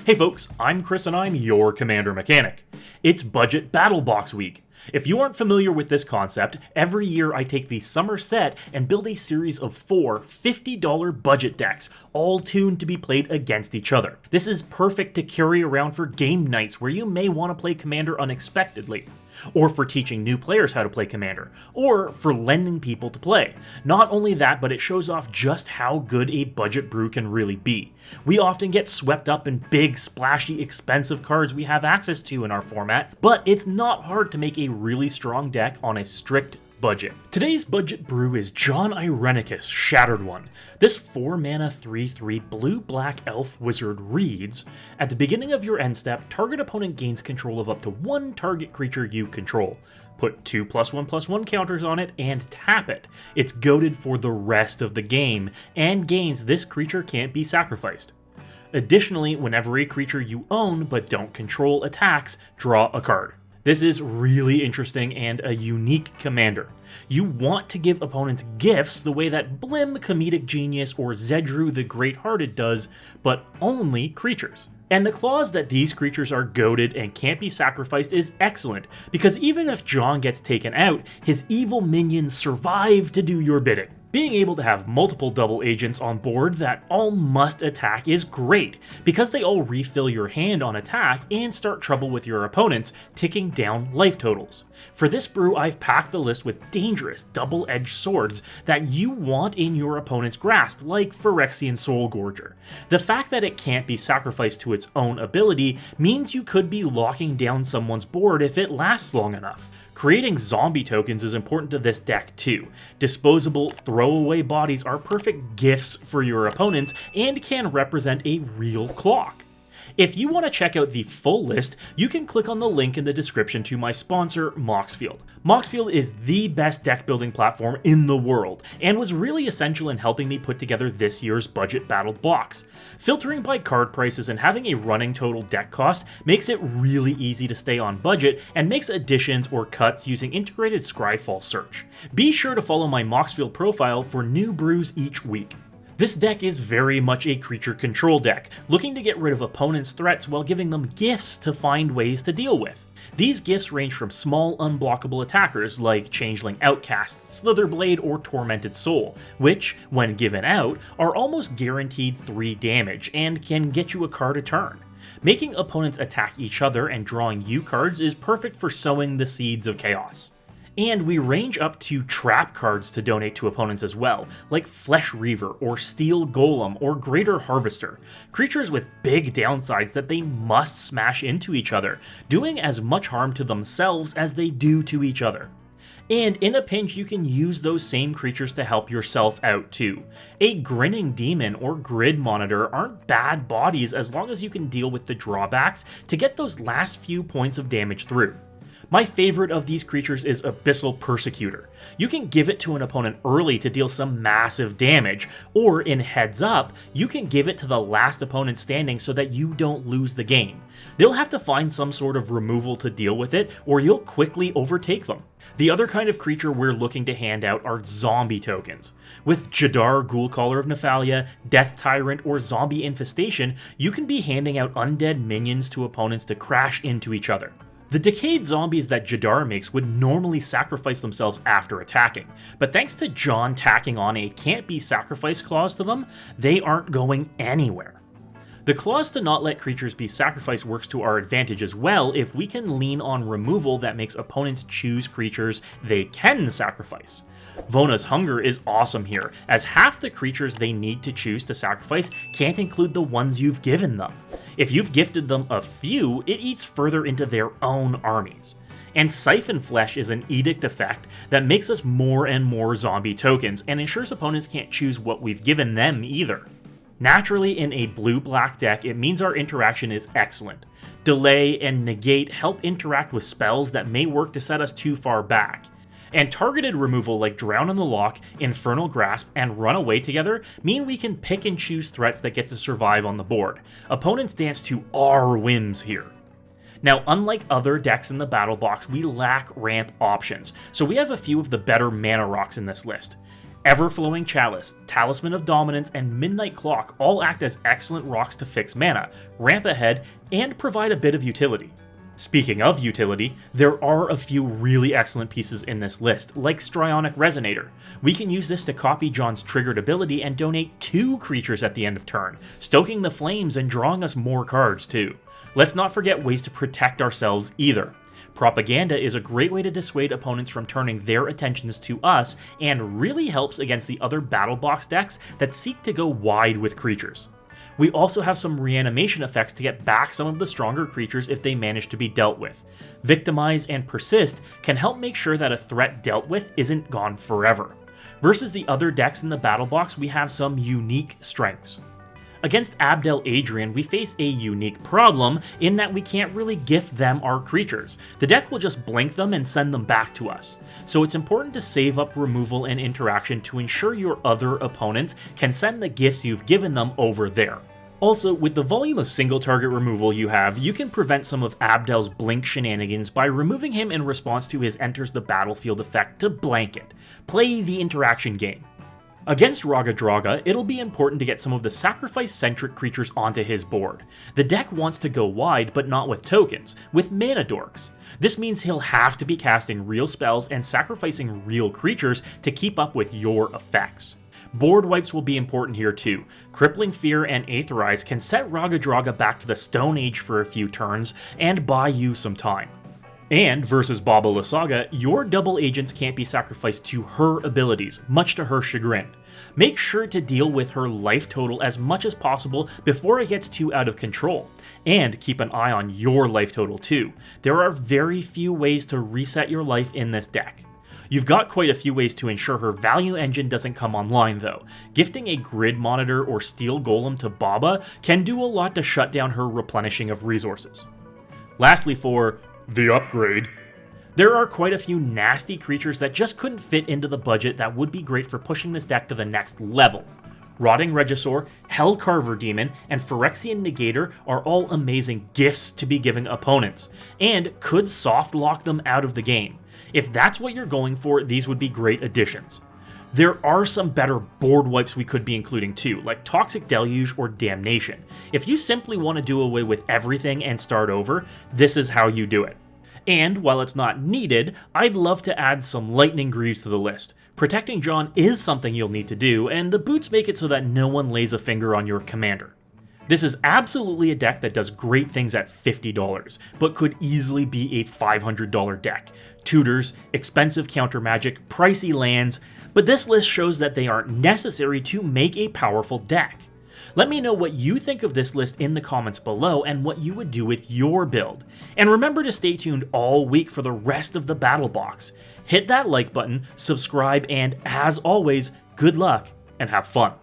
Hey folks, I'm Chris and I'm your Commander Mechanic. It's Budget Battle Box Week. If you aren't familiar with this concept, every year I take the summer set and build a series of 4 $50 budget decks, all tuned to be played against each other. This is perfect to carry around for game nights where you may want to play Commander unexpectedly, or for teaching new players how to play Commander, or for lending people to play. Not only that, but it shows off just how good a budget brew can really be. We often get swept up in big, splashy, expensive cards we have access to in our format, but it's not hard to make a really strong deck on a strict budget. Today's budget brew is Jon Irenicus Shattered One. This 4-mana 3/3 blue-black elf wizard reads, at the beginning of your end step, target opponent gains control of up to one target creature you control. Put 2+1/+1 counters on it and tap it. It's goaded for the rest of the game, and gains this creature can't be sacrificed. Additionally, whenever a creature you own but don't control attacks, draw a card. This is really interesting and a unique commander. You want to give opponents gifts the way that Blim, Comedic Genius, or Zedru the Great-Hearted does, but only creatures. And the clause that these creatures are goaded and can't be sacrificed is excellent, because even if Jon gets taken out, his evil minions survive to do your bidding. Being able to have multiple double agents on board that all must attack is great, because they all refill your hand on attack and start trouble with your opponents, ticking down life totals. For this brew, I've packed the list with dangerous double-edged swords that you want in your opponent's grasp, like Phyrexian Soulgorger. The fact that it can't be sacrificed to its own ability means you could be locking down someone's board if it lasts long enough. Creating zombie tokens is important to this deck too. Disposable, throwaway bodies are perfect gifts for your opponents and can represent a real clock. If you want to check out the full list, you can click on the link in the description to my sponsor, Moxfield. Moxfield is the best deck building platform in the world, and was really essential in helping me put together this year's budget battle box. Filtering by card prices and having a running total deck cost makes it really easy to stay on budget, and makes additions or cuts using integrated Scryfall search. Be sure to follow my Moxfield profile for new brews each week. This deck is very much a creature control deck, looking to get rid of opponents' threats while giving them gifts to find ways to deal with. These gifts range from small unblockable attackers like Changeling Outcast, Slitherblade, or Tormented Soul, which, when given out, are almost guaranteed 3 damage and can get you a card a turn. Making opponents attack each other and drawing you cards is perfect for sowing the seeds of chaos. And we range up to trap cards to donate to opponents as well, like Flesh Reaver or Steel Golem or Greater Harvester, creatures with big downsides that they must smash into each other, doing as much harm to themselves as they do to each other. And in a pinch, you can use those same creatures to help yourself out too. A Grinning Demon or Grid Monitor aren't bad bodies as long as you can deal with the drawbacks to get those last few points of damage through. My favorite of these creatures is Abyssal Persecutor. You can give it to an opponent early to deal some massive damage, or in Heads Up, you can give it to the last opponent standing so that you don't lose the game. They'll have to find some sort of removal to deal with it, or you'll quickly overtake them. The other kind of creature we're looking to hand out are zombie tokens. With Jadar, Ghoulcaller of Nephalia, Death Tyrant, or Zombie Infestation, you can be handing out undead minions to opponents to crash into each other. The decayed zombies that Jadar makes would normally sacrifice themselves after attacking, but thanks to Jon tacking on a can't be sacrificed clause to them, they aren't going anywhere. The clause to not let creatures be sacrificed works to our advantage as well if we can lean on removal that makes opponents choose creatures they can sacrifice. Vona's Hunger is awesome here, as half the creatures they need to choose to sacrifice can't include the ones you've given them. If you've gifted them a few, it eats further into their own armies. And Siphon Flesh is an edict effect that makes us more and more zombie tokens, and ensures opponents can't choose what we've given them either. Naturally, in a blue-black deck, it means our interaction is excellent. Delay and Negate help interact with spells that may work to set us too far back. And targeted removal like Drown in the Loch, Infernal Grasp, and Run Away Together mean we can pick and choose threats that get to survive on the board. Opponents dance to our whims here. Now, unlike other decks in the battle box, we lack ramp options, so we have a few of the better mana rocks in this list. Ever-Flowing Chalice, Talisman of Dominance, and Midnight Clock all act as excellent rocks to fix mana, ramp ahead, and provide a bit of utility. Speaking of utility, there are a few really excellent pieces in this list, like Strionic Resonator. We can use this to copy Jon's triggered ability and donate 2 creatures at the end of turn, stoking the flames and drawing us more cards too. Let's not forget ways to protect ourselves either. Propaganda is a great way to dissuade opponents from turning their attentions to us and really helps against the other battle box decks that seek to go wide with creatures. We also have some reanimation effects to get back some of the stronger creatures if they manage to be dealt with. Victimize and Persist can help make sure that a threat dealt with isn't gone forever. Versus the other decks in the battle box, we have some unique strengths. Against Abdel Adrian, we face a unique problem in that we can't really gift them our creatures. The deck will just blink them and send them back to us. So it's important to save up removal and interaction to ensure your other opponents can send the gifts you've given them over there. Also, with the volume of single target removal you have, you can prevent some of Abdel's blink shenanigans by removing him in response to his enters the battlefield effect to blanket. Play the interaction game. Against Raga Draga, it'll be important to get some of the sacrifice-centric creatures onto his board. The deck wants to go wide, but not with tokens, with mana dorks. This means he'll have to be casting real spells and sacrificing real creatures to keep up with your effects. Board wipes will be important here too. Crippling Fear and Aetherize can set Raga Draga back to the Stone Age for a few turns and buy you some time. And versus Baba Lysaga, your double agents can't be sacrificed to her abilities, much to her chagrin. Make sure to deal with her life total as much as possible before it gets too out of control. And keep an eye on your life total too. There are very few ways to reset your life in this deck. You've got quite a few ways to ensure her value engine doesn't come online though. Gifting a grid monitor or steel golem to Baba can do a lot to shut down her replenishing of resources. Lastly, for the upgrade, there are quite a few nasty creatures that just couldn't fit into the budget that would be great for pushing this deck to the next level. Rotting Regisaur, Hellcarver Demon, and Phyrexian Negator are all amazing gifts to be giving opponents, and could soft lock them out of the game. If that's what you're going for, these would be great additions. There are some better board wipes we could be including too, like Toxic Deluge or Damnation. If you simply want to do away with everything and start over, this is how you do it. And while it's not needed, I'd love to add some Lightning Greaves to the list. Protecting Jon is something you'll need to do, and the boots make it so that no one lays a finger on your commander. This is absolutely a deck that does great things at $50, but could easily be a $500 deck. Tutors, expensive counter magic, pricey lands, but this list shows that they aren't necessary to make a powerful deck. Let me know what you think of this list in the comments below and what you would do with your build. And remember to stay tuned all week for the rest of the battle box. Hit that like button, subscribe, and as always, good luck and have fun.